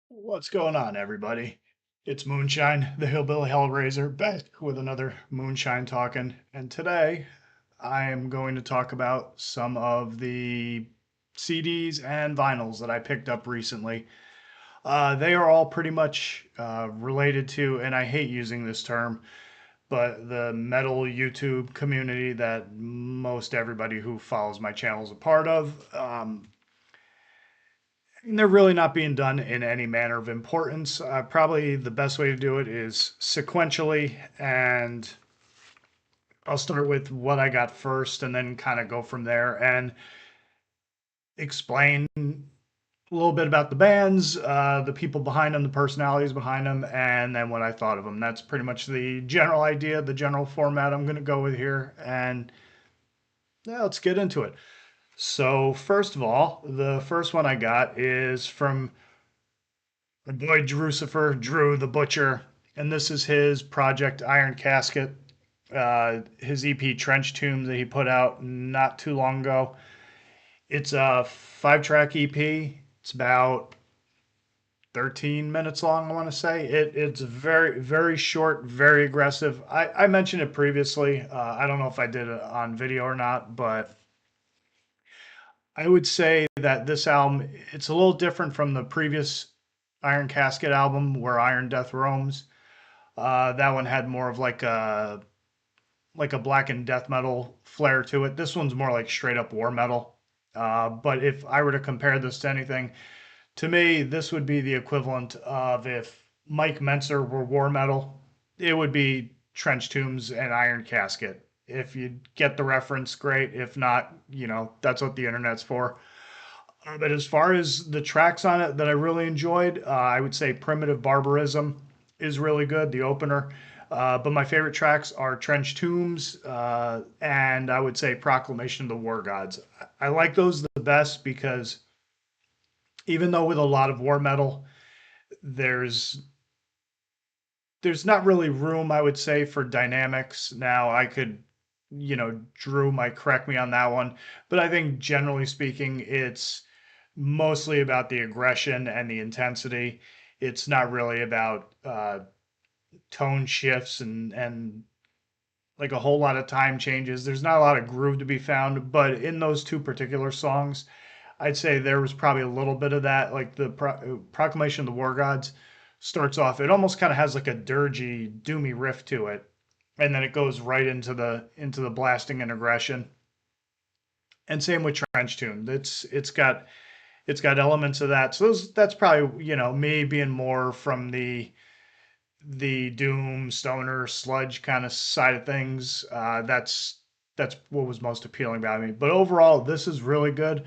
What's going on, everybody? It's Moonshine, the Hillbilly Hellraiser, back with another Moonshine Talking. And today I am going to talk about some of the CDs and vinyls that I picked up recently. They are all pretty much related to, and I hate using this term, but the metal YouTube community that most everybody who follows my channel is a part of. And they're really not being done in any manner of importance. Probably the best way to do it is sequentially, and I'll start with what I got first and then kind of go from there and explain a little bit about the bands, the people behind them, the personalities behind them, and then what I thought of them. That's pretty much the general idea, the general format I'm going to go with here. And yeah, let's get into it. So, first of all, the first one I got is from my boy Drucifer, Drew the Butcher, and this is his project Iron Casket, his EP Trench Tomb that he put out not too long ago. It's a 5-track EP. It's about 13 minutes long, I want to say. It's very, very short, very aggressive. I mentioned it previously. I don't know if I did it on video or not, but I would say that this album, it's a little different from the previous Iron Casket album where Iron Death roams. That one had more of like a black and death metal flair to it. This one's more like straight up war metal. But if I were to compare this to anything, to me, this would be the equivalent of if Mike Menser were war metal. It would be Trench Tombs and Iron Casket. If you get the reference, great. If not, that's what the internet's for. But as far as the tracks on it that I really enjoyed, I would say Primitive Barbarism is really good, the opener. But my favorite tracks are Trench Tombs and I would say Proclamation of the War Gods. I like those the best because even though with a lot of war metal, there's there's not really room, I would say, for dynamics. Now, I could, Drew might correct me on that one, but I think generally speaking, it's mostly about the aggression and the intensity. It's not really about tone shifts and like a whole lot of time changes. There's not a lot of groove to be found, but in those two particular songs, I'd say there was probably a little bit of that. Like the Proclamation of the War Gods starts off, it almost kind of has like a dirgy, doomy riff to it, and then it goes right into the blasting and aggression. And same with Trench Tune. It's got elements of that. So that's probably me being more from the doom stoner sludge kind of side of things. That's what was most appealing about me. But overall, this is really good.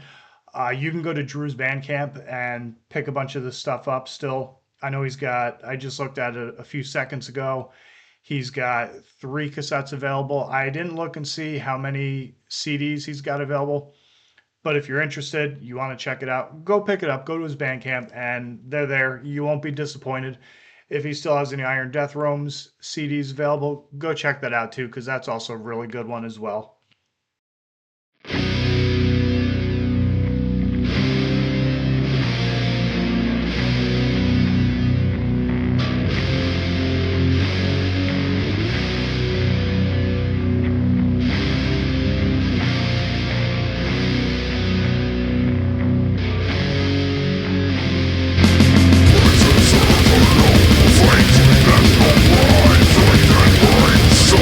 You can go to Drew's Bandcamp and pick a bunch of this stuff up still. I know I just looked at it a few seconds ago. He's got 3 cassettes available. I didn't look and see how many CDs he's got available. But if you're interested, you want to check it out, go pick it up, go to his Bandcamp, and they're there. You won't be disappointed. If he still has any Iron Death Roams CDs available, go check that out too, because that's also a really good one as well. So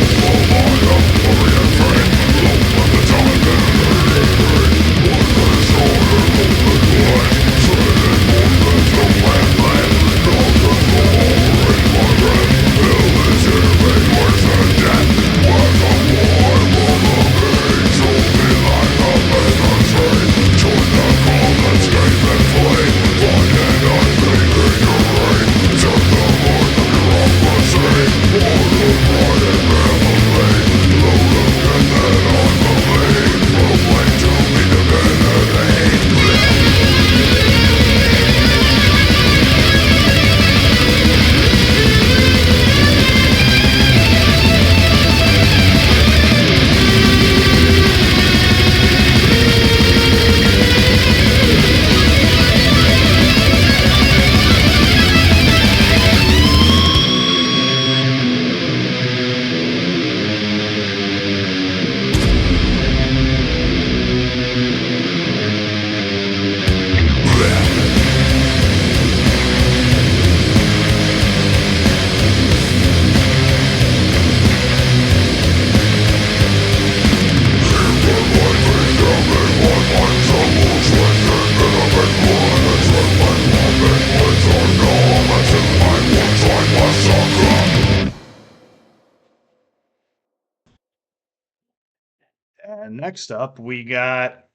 Next up, we got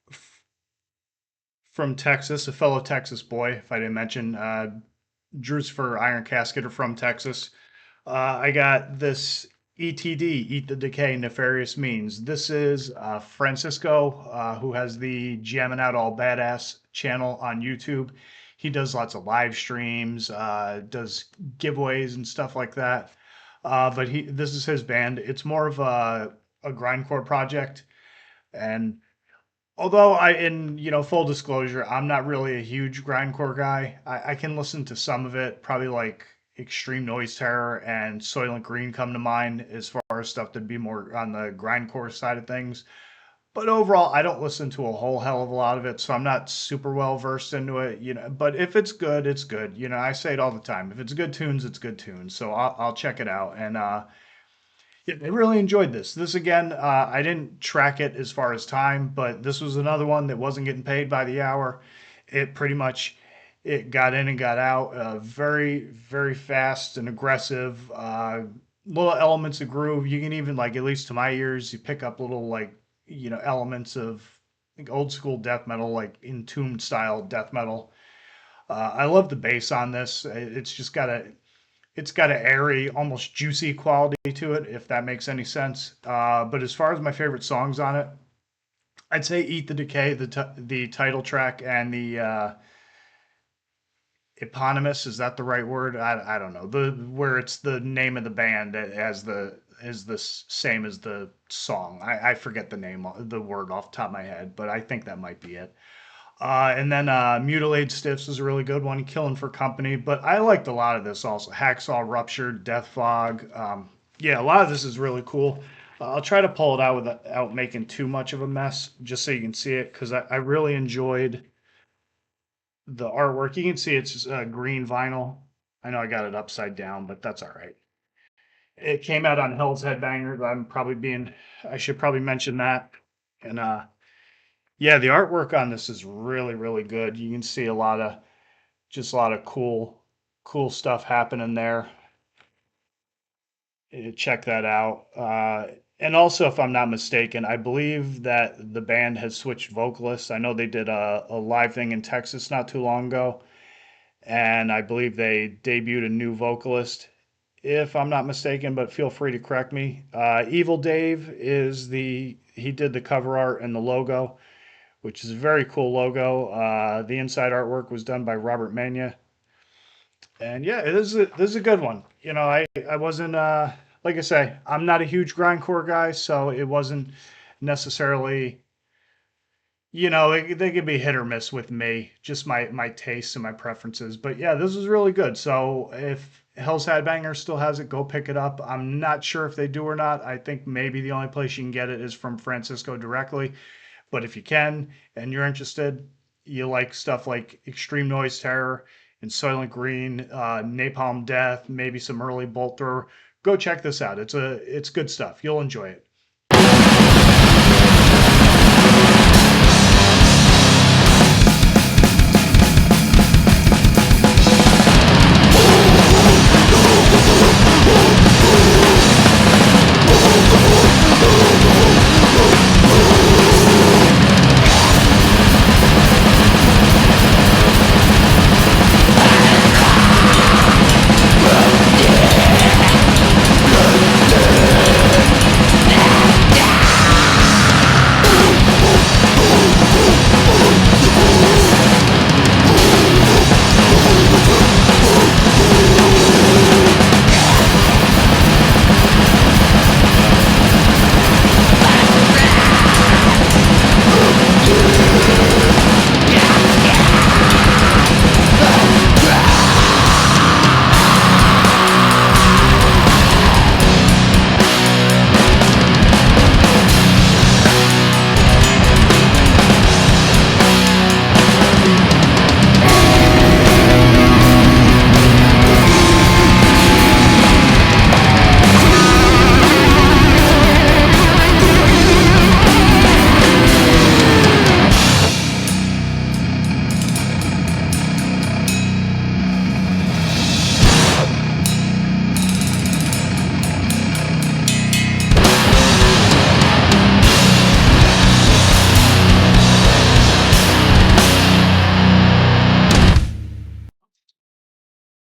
from Texas, a fellow Texas boy, if I didn't mention, Drew's for Iron Casket are from Texas. I got this ETD, Eat the Decay, Nefarious Means. This is Francisco, who has the Jammin' Out All Badass channel on YouTube. He does lots of live streams, does giveaways and stuff like that. But this is his band. It's more of a grindcore project. And although in full disclosure, I'm not really a huge grindcore guy. I can listen to some of it, probably like Extreme Noise Terror and Soylent Green come to mind as far as stuff that'd be more on the grindcore side of things. But overall, I don't listen to a whole hell of a lot of it, so I'm not super well versed into it, But if it's good, it's good. I say it all the time. If it's good tunes, it's good tunes. So I'll check it out. And yeah, I really enjoyed this. This again, I didn't track it as far as time, but this was another one that wasn't getting paid by the hour. It pretty much it got in and got out. Very, very fast and aggressive. Little elements of groove. You can even like, at least to my ears, you pick up little like elements of like old school death metal, like entombed style death metal. I love the bass on this. It's got an airy, almost juicy quality to it, if that makes any sense. But as far as my favorite songs on it, I'd say "Eat the Decay," the title track, and the eponymous. Is that the right word? I don't know. The where it's the name of the band as the is the same as the song. I forget the name, the word off the top of my head, but I think that might be it. And then Mutilated Stiffs is a really good one. Killing for Company. But I liked a lot of this also. Hacksaw Ruptured, Death Fog. Yeah, a lot of this is really cool. I'll try to pull it out without making too much of a mess, just so you can see it, because I really enjoyed the artwork. You can see it's green vinyl. I know I got it upside down, but that's all right. It came out on Hell's Headbangers. I should probably mention that. And yeah, the artwork on this is really, really good. You can see a lot of cool stuff happening there. Check that out. And also, if I'm not mistaken, I believe that the band has switched vocalists. I know they did a live thing in Texas not too long ago, and I believe they debuted a new vocalist, if I'm not mistaken, but feel free to correct me. Evil Dave he did the cover art and the logo, which is a very cool logo. The inside artwork was done by Robert Mania. And yeah, this is a good one. I wasn't like I say, I'm not a huge grindcore guy, so it wasn't necessarily they could be hit or miss with me, just my tastes and my preferences. But yeah, this is really good. So if Hell's Headbanger still has it, go pick it up. I'm not sure if they do or not. I think maybe the only place you can get it is from Francisco directly. But if you can and you're interested, you like stuff like Extreme Noise Terror and Soylent Green, Napalm Death, maybe some early Bolt Thrower, go check this out. It's good stuff. You'll enjoy it.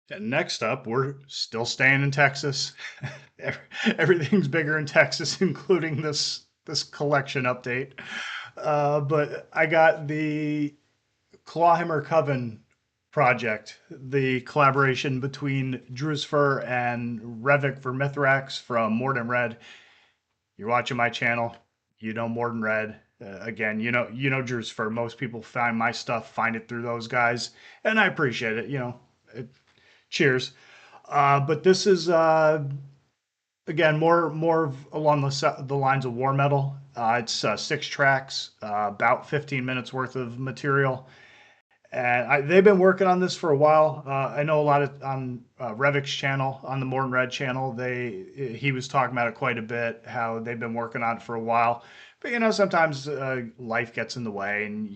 And next up, we're still staying in Texas. Everything's bigger in Texas, including this collection update. But I got the Clawhammer Coven project, the collaboration between Drewsfer and Revik for Mithrax from More Than Red. You're watching my channel, you know More Than Red. Again, you know Drewsfer. Most people find my stuff, find it through those guys, and I appreciate it. Cheers. But this is again more along the lines of war metal. It's 6 tracks, about 15 minutes worth of material. And they've been working on this for a while. I know a lot of on Revik's channel, on the Morton Red channel, he was talking about it quite a bit, how they've been working on it for a while. But sometimes life gets in the way, and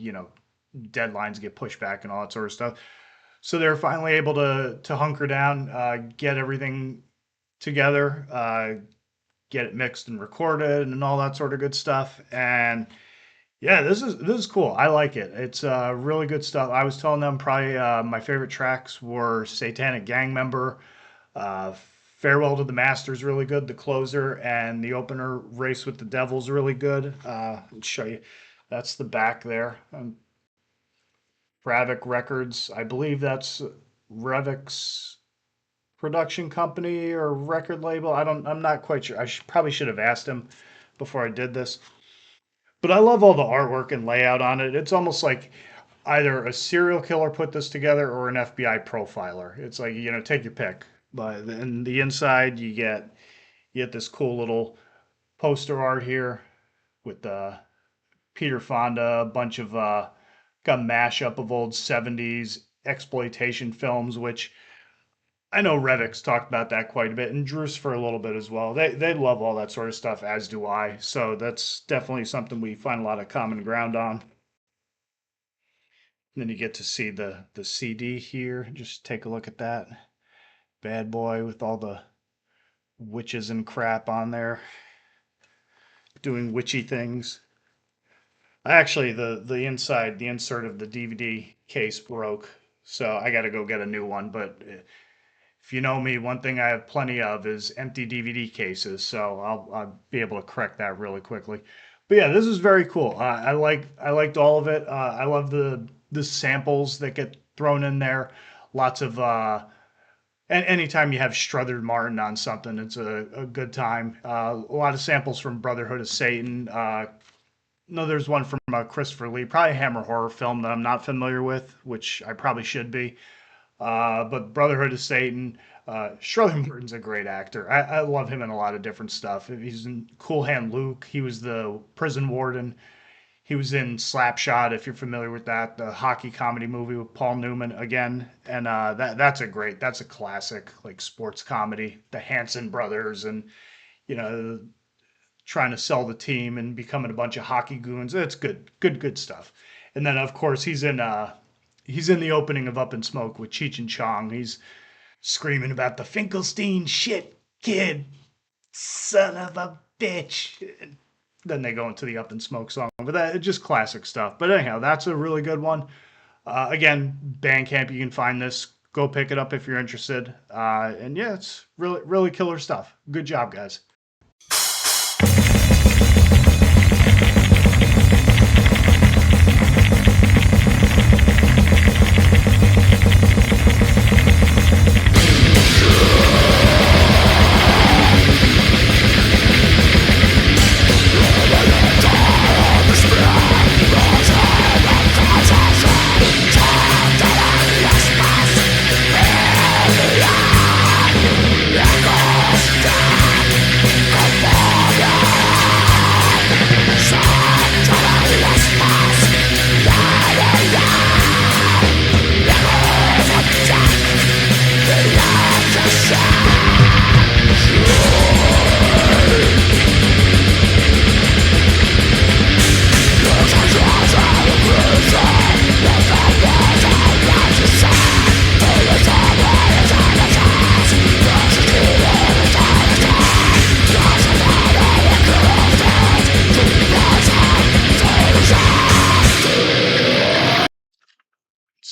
deadlines get pushed back and all that sort of stuff. So they're finally able to hunker down, get everything together, get it mixed and recorded, and all that sort of good stuff. And yeah, this is cool. I like it. It's really good stuff. I was telling them probably my favorite tracks were Satanic Gang Member, uh, Farewell to the Master is really good, the closer, and the opener Race with the Devil's really good. I'll show you. That's the back there. Kravic Records. I believe that's Revik's production company or record label. I'm not quite sure. Probably should have asked him before I did this. But I love all the artwork and layout on it. It's almost like either a serial killer put this together or an FBI profiler. It's like, take your pick. But in the inside, you get this cool little poster art here with Peter Fonda, a bunch of got a mashup of old 70s exploitation films, which I know Revik's talked about that quite a bit, and Drew's for a little bit as well. They love all that sort of stuff, as do I. So that's definitely something we find a lot of common ground on. And then you get to see the CD here. Just take a look at that bad boy with all the witches and crap on there, doing witchy things. Actually, the insert of the DVD case broke, so I got to go get a new one. But if you know me, one thing I have plenty of is empty DVD cases, so I'll be able to correct that really quickly. But yeah, this is very cool. I liked all of it. I love the samples that get thrown in there. Lots of and anytime you have Struthered Martin on something, it's a good time. A lot of samples from Brotherhood of Satan. No, there's one from Christopher Lee, probably a Hammer horror film that I'm not familiar with, which I probably should be. But Brotherhood of Satan, Struthered Martin's a great actor. I love him in a lot of different stuff. He's in Cool Hand Luke. He was the prison warden. He was in Slapshot, if you're familiar with that, the hockey comedy movie with Paul Newman again. And that's a classic, like sports comedy. The Hanson brothers and, you know, trying to sell the team and becoming a bunch of hockey goons. It's good stuff. And then of course he's in the opening of Up in Smoke with Cheech and Chong. He's screaming about the Finkelstein shit, kid, son of a bitch. And then they go into the Up in Smoke song. But that it's just classic stuff. But anyhow, that's a really good one. Again, Bandcamp, you can find this. Go pick it up if you're interested. And yeah, it's really killer stuff. Good job, guys.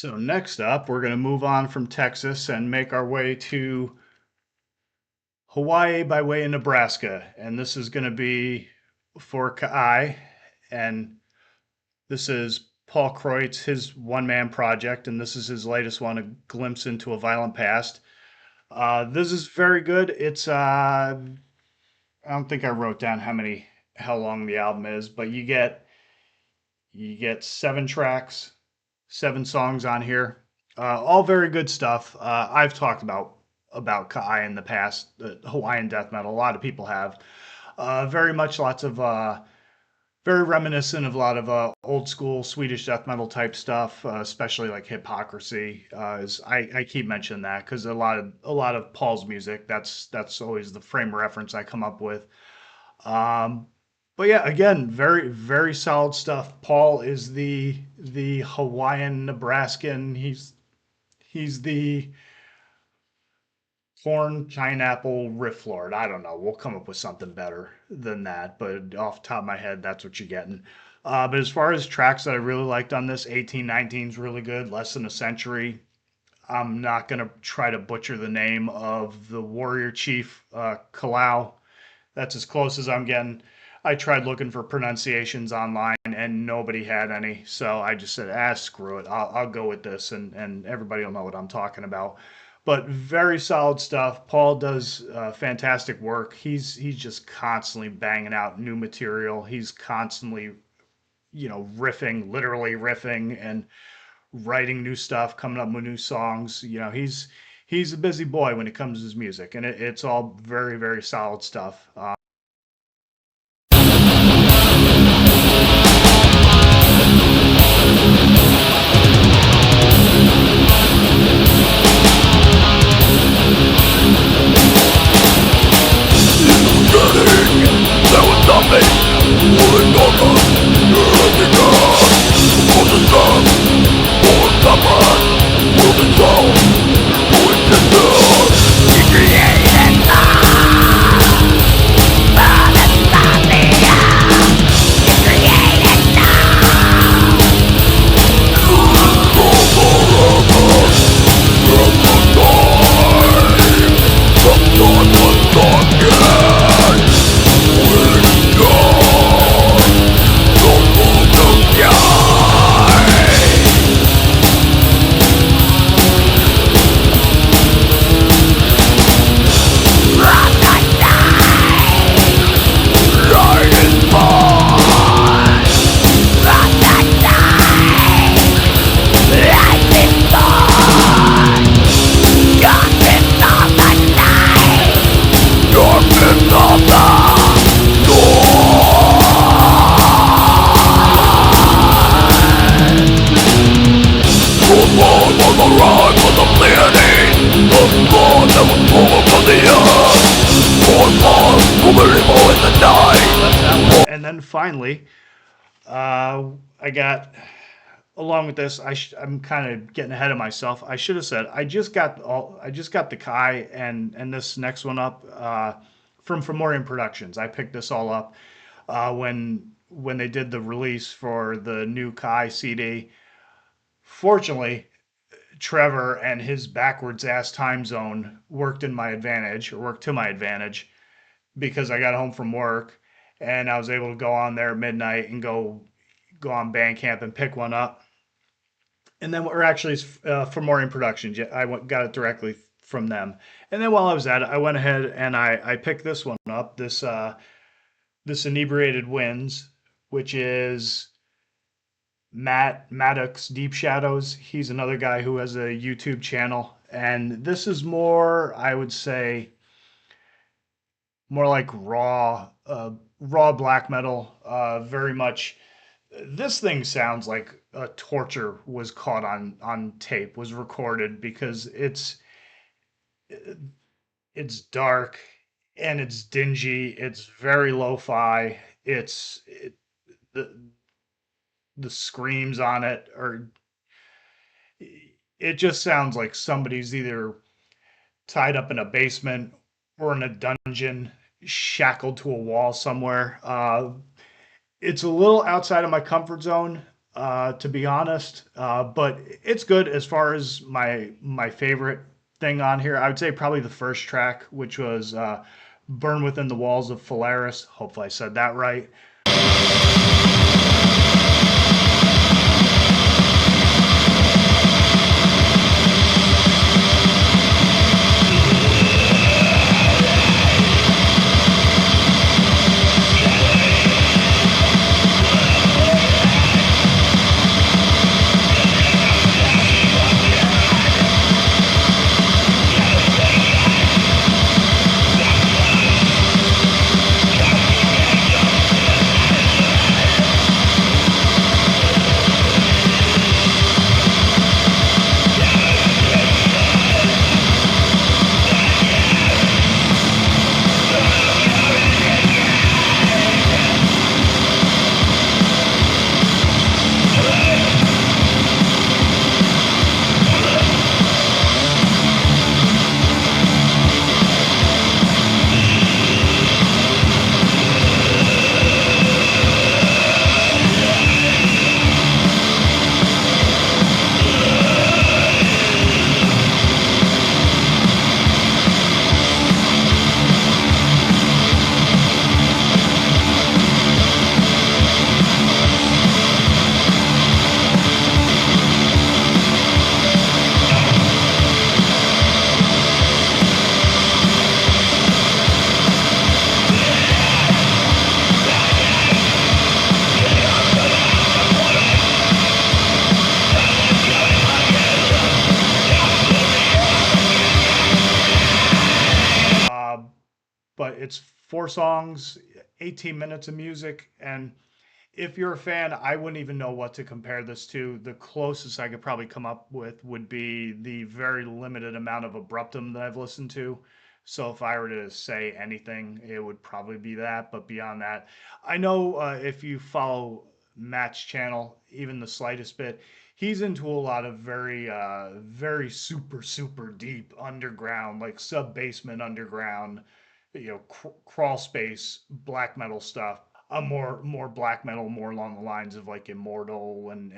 So next up, we're going to move on from Texas and make our way to Hawaii by way of Nebraska. And this is going to be for Kai. And this is Paul Kreutz, his one man project. And this is his latest one, A Glimpse into a Violent Past. This is very good. I don't think I wrote down how long the album is, but you get 7 tracks, 7 songs on here. All very good stuff. I've talked about Kai in the past, Hawaiian death metal. A lot of people have. Very much lots of very reminiscent of a lot of old school Swedish death metal type stuff, especially like Hypocrisy. I keep mentioning that because a lot of Paul's music. That's always the frame of reference I come up with. Um, but yeah, again, very very solid stuff. Paul is the Hawaiian Nebraskan. He's the corn pineapple riff lord. I don't know. We'll come up with something better than that. But off the top of my head, that's what you're getting. But as far as tracks that I really liked on this, 1819 is really good. Less than a century. I'm not gonna try to butcher the name of the warrior chief, Kalau. That's as close as I'm getting. I tried looking for pronunciations online and nobody had any. So I just said, screw it. I'll go with this and everybody will know what I'm talking about. But very solid stuff. Paul does fantastic work. He's just constantly banging out new material. He's constantly, riffing, literally riffing and writing new stuff, coming up with new songs. He's a busy boy when it comes to his music, and it's all very, very solid stuff. And then finally, I got along with this. I'm kind of getting ahead of myself. I should have said I just got the Kai and this next one up from Fomorian Productions. I picked this all up when they did the release for the new Kai CD. Fortunately, Trevor and his backwards ass time zone worked to my advantage because I got home from work and I was able to go on there at midnight and go on Bandcamp and pick one up. And then, or actually, it's for Morin Productions. Yeah, got it directly from them. And then while I was at it, I went ahead and I picked this one up. This Inebriated Winds, which is Matt Maddox Deep Shadows. He's another guy who has a YouTube channel, and this is more, I would say, more like raw black metal. Very much. This thing sounds like a torture was caught on tape, was recorded because it's dark and it's dingy. It's very lo-fi. The the screams on it are it just sounds like somebody's either tied up in a basement or in a dungeon, shackled to a wall somewhere. It's a little outside of my comfort zone. to be honest. But it's good as far as my favorite thing on here. I would say probably the first track, which was "Burn Within the Walls of Polaris." Hopefully, I said that right. Uh, but it's 4 songs, 18 minutes of music, and if you're a fan, I wouldn't even know what to compare this to. The closest I could probably come up with would be the very limited amount of Abruptum that I've listened to. So if I were to say anything, it would probably be that. But beyond that, I know if you follow Matt's channel, even the slightest bit, he's into a lot of very super deep underground, like sub basement underground, crawl space black metal stuff. More black metal, more along the lines of like Immortal and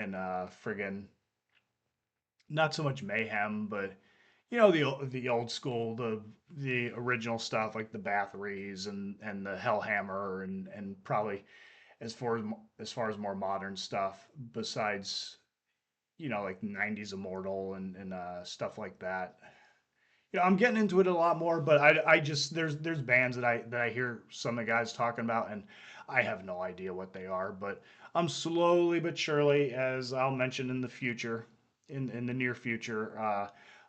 friggin' not so much Mayhem, but the old school, the original stuff like the Bathories and the Hellhammer and probably as far as more modern stuff besides like 90s Immortal and stuff like that. I'm getting into it a lot more, but I just there's bands that I hear some of the guys talking about, and I have no idea what they are. But I'm slowly but surely, as I'll mention in the future, in the near future,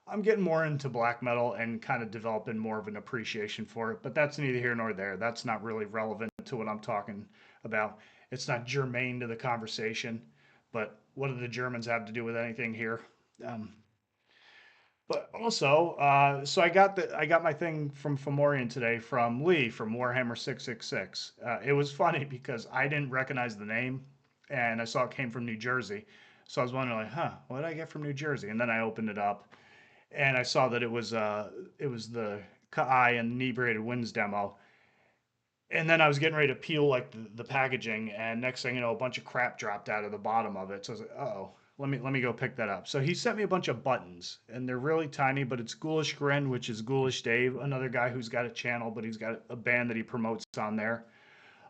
I'm getting more into black metal and kind of developing more of an appreciation for it. But that's neither here nor there. That's not really relevant to what I'm talking about. It's not germane to the conversation. But what do the Germans have to do with anything here? Um, but also, so I got my thing from Fomorian today from Lee from Warhammer 666. It was funny because I didn't recognize the name, and I saw it came from New Jersey. So I was wondering, like, huh, what did I get from New Jersey? And then I opened it up, and I saw that it was the Kai and Inebriated Winds demo. And then I was getting ready to peel like the packaging, and next thing you know, a bunch of crap dropped out of the bottom of it. So I was like, oh, let me go pick that up. So he sent me a bunch of buttons, and they're really tiny, but it's Ghoulish Grin, which is Ghoulish Dave, another guy who's got a channel, but he's got a band that he promotes on there.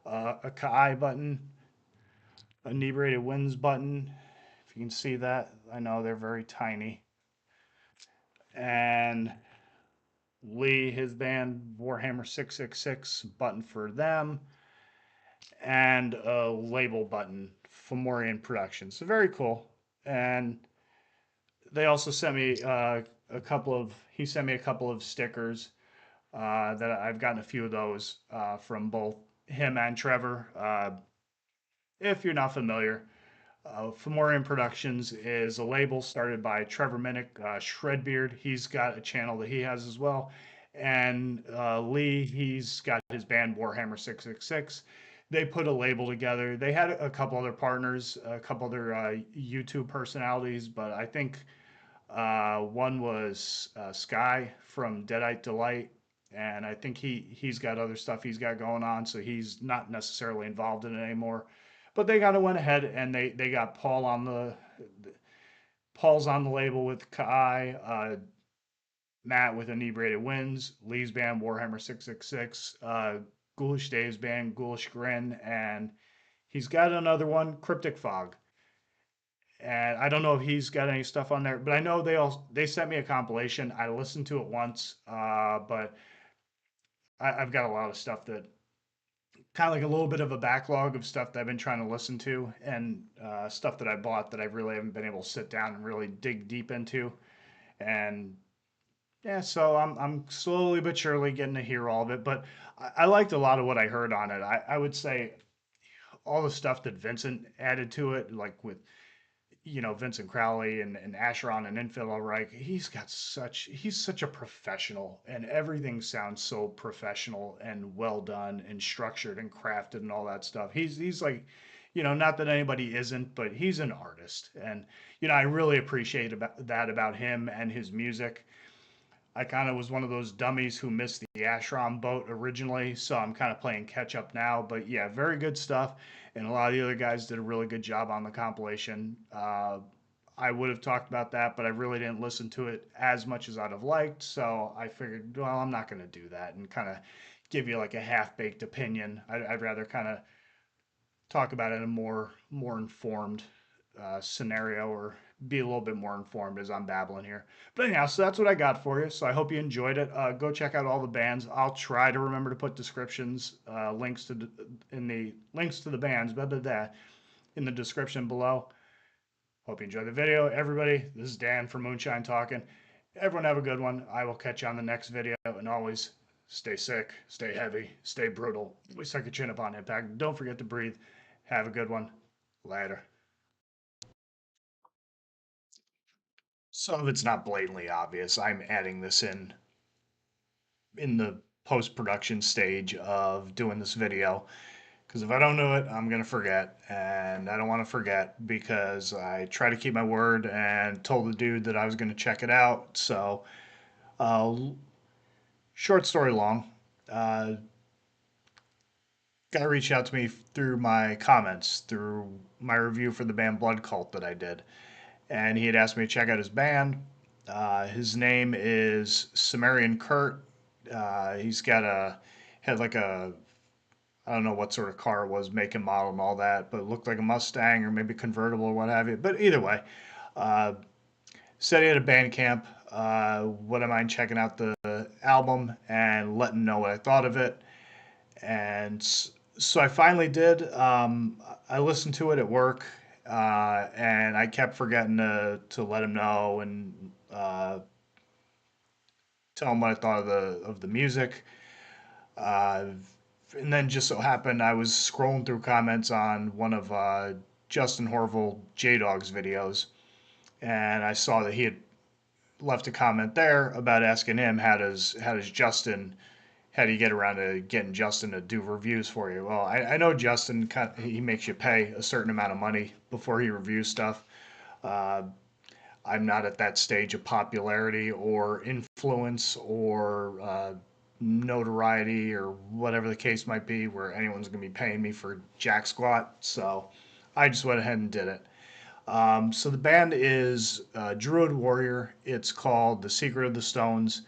A Kai button, a Inebriated Winds button. If you can see that, I know they're very tiny. And Lee, his band Warhammer 666 button for them, and a label button, Fomorian Productions. So very cool. And they also sent me he sent me a couple of stickers that I've gotten a few of those from both him and Trevor. If you're not familiar, Fomorian Productions is a label started by Trevor Minnick, Shredbeard. He's got a channel that he has as well. And Lee, he's got his band Warhammer 666. They put a label together. They had a couple other partners, a couple other YouTube personalities, but I think one was Sky from Deadite Delight. And I think he's got other stuff he's got going on, so he's not necessarily involved in it anymore. But they kind of went ahead and they got Paul's on the label with Kai, Matt with Inebriated Winds, Lee's band Warhammer 666, Ghoulish Dave's band Ghoulish Grin, and he's got another one, Cryptic Fog. And I don't know if he's got any stuff on there, but I know they sent me a compilation. I listened to it once, but I've got a lot of stuff that kind of like a little bit of a backlog of stuff that I've been trying to listen to, and stuff that I bought that I really haven't been able to sit down and really dig deep into. And yeah, so I'm slowly but surely getting to hear all of it. But I liked a lot of what I heard on it. I would say all the stuff that Vincent added to it, like with Vincent Crowley and Asheron and Infidel, right? He's such a professional, and everything sounds so professional and well done and structured and crafted and all that stuff. He's like, not that anybody isn't, but he's an artist, and I really appreciate about him and his music. I kind of was one of those dummies who missed the Ashram boat originally, so I'm kind of playing catch up now. But yeah, very good stuff, and a lot of the other guys did a really good job on the compilation. I would have talked about that, but I really didn't listen to it as much as I'd have liked, so I figured, well, I'm not going to do that and kind of give you like a half baked opinion. I'd rather kind of talk about it in a more informed scenario, or be a little bit more informed as I'm babbling here. But anyhow, so that's what I got for you. So I hope you enjoyed it. Go check out all the bands. I'll try to remember to put descriptions, links to the bands, blah, blah, blah, in the description below. Hope you enjoyed the video, everybody. This is Dan from Moonshine Talking. Everyone have a good one. I will catch you on the next video, and always stay sick, stay heavy, stay brutal. We suck your chin up on impact. Don't forget to breathe. Have a good one. Later. So if it's not blatantly obvious, I'm adding this in the post-production stage of doing this video, because if I don't do it, I'm gonna forget, and I don't want to forget because I try to keep my word and told the dude that I was gonna check it out. So, uh, short story long, uh, guy reached out to me through my comments, through my review for the band Blood Cult that I did, and he had asked me to check out his band. His name is Sumerian Kurt. He's got had like a, I don't know what sort of car it was, make and model and all that, but it looked like a Mustang or maybe convertible or what have you. But either way, uh, said he had a Bandcamp. Would I mind checking out the album and letting him know what I thought of it? And so I finally did. I listened to it at work, and I kept forgetting to let him know and tell him what I thought of the music. Uh, and then just so happened I was scrolling through comments on one of Justin Horval J Dog's videos, and I saw that he had left a comment there about asking him how does Justin, how do you get around to getting Justin to do reviews for you? Well, I know Justin he makes you pay a certain amount of money before he reviews stuff. Uh, I'm not at that stage of popularity or influence or notoriety or whatever the case might be where anyone's going to be paying me for jack squat. So I just went ahead and did it. So the band is Druid Warrior. It's called The Secret of the Stones.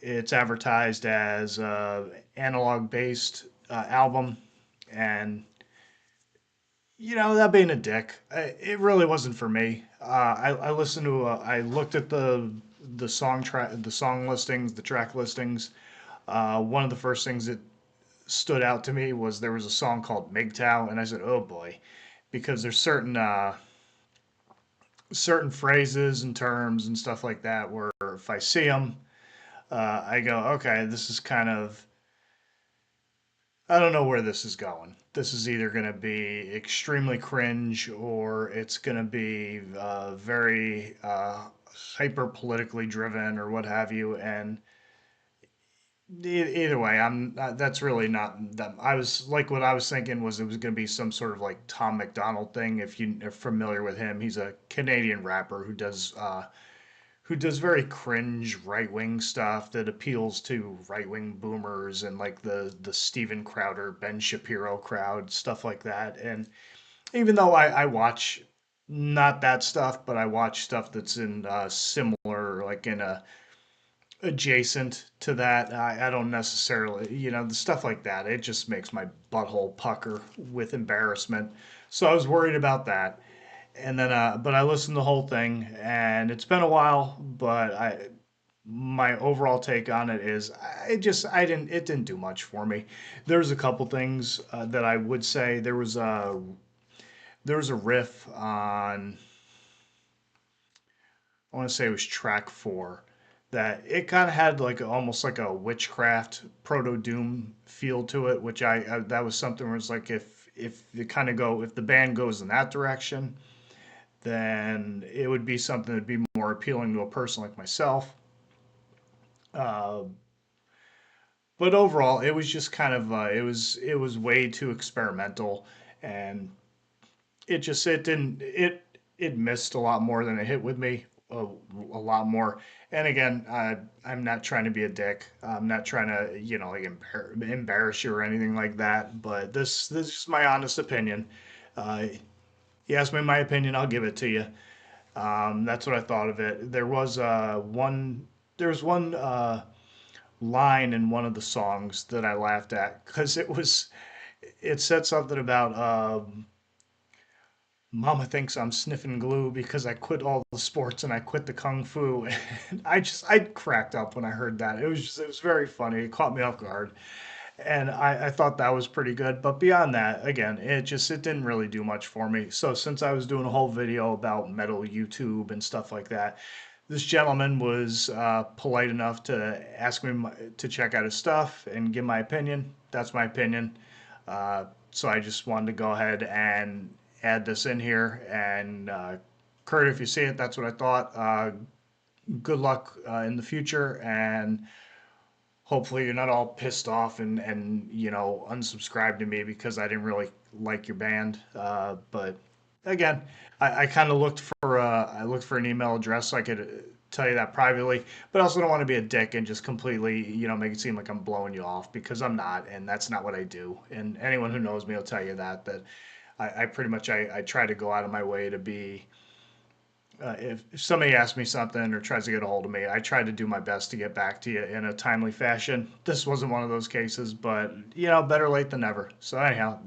It's advertised as analog based album, and that being a dick, it really wasn't for me. I listened to, I looked at the song listings, the track listings. One of the first things that stood out to me was there was a song called MGTOW, and I said, "Oh boy," because there's certain phrases and terms and stuff like that where if I see them, I go, "Okay, this is kind of." I don't know where this is going. This is either going to be extremely cringe or it's going to be very hyper politically driven or what have you. And either way, that's really not that. I was like, what I was thinking was it was going to be some sort of like Tom McDonald thing. If you are familiar with him, he's a Canadian rapper who does very cringe right wing stuff that appeals to right wing boomers and like the Steven Crowder, Ben Shapiro crowd, stuff like that. And even though I watch not that stuff, but I watch stuff that's in similar, like in a adjacent to that. I don't necessarily, the stuff like that. It just makes my butthole pucker with embarrassment. So I was worried about that. And then, but I listened to the whole thing, and it's been a while. But my overall take on it is, it didn't do much for me. There's a couple things that I would say. There was a riff on, I want to say it was track 4, that it kind of had like almost like a witchcraft proto doom feel to it, which that was something where it's like if you kind of go if the band goes in that direction, then it would be something that'd be more appealing to a person like myself. Uh, but overall, it was just kind of it was way too experimental, and it didn't it missed a lot more than it hit with me, a lot more. And again, I'm not trying to be a dick. I'm not trying to like embarrass you or anything like that. But this is my honest opinion. Uh, you asked me my opinion, I'll give it to you. That's what I thought of it. There was one line in one of the songs that I laughed at because it said something about Mama thinks I'm sniffing glue because I quit all the sports and I quit the kung fu. And I cracked up when I heard that. It was very funny. It caught me off guard, and I thought that was pretty good. But beyond that, again, it didn't really do much for me. So since I was doing a whole video about metal YouTube and stuff like that, this gentleman was polite enough to ask me to check out his stuff and give my opinion. That's my opinion. So I just wanted to go ahead and add this in here. And Kurt, if you see it, that's what I thought. Good luck in the future, and hopefully you're not all pissed off and unsubscribe to me because I didn't really like your band. But again, I kind of looked for an email address so I could tell you that privately, but I also don't want to be a dick and just completely make it seem like I'm blowing you off, because I'm not, and that's not what I do. And anyone who knows me will tell you that I pretty much I try to go out of my way to be if somebody asks me something or tries to get a hold of me, I try to do my best to get back to you in a timely fashion. This wasn't one of those cases, but better late than never. So anyhow,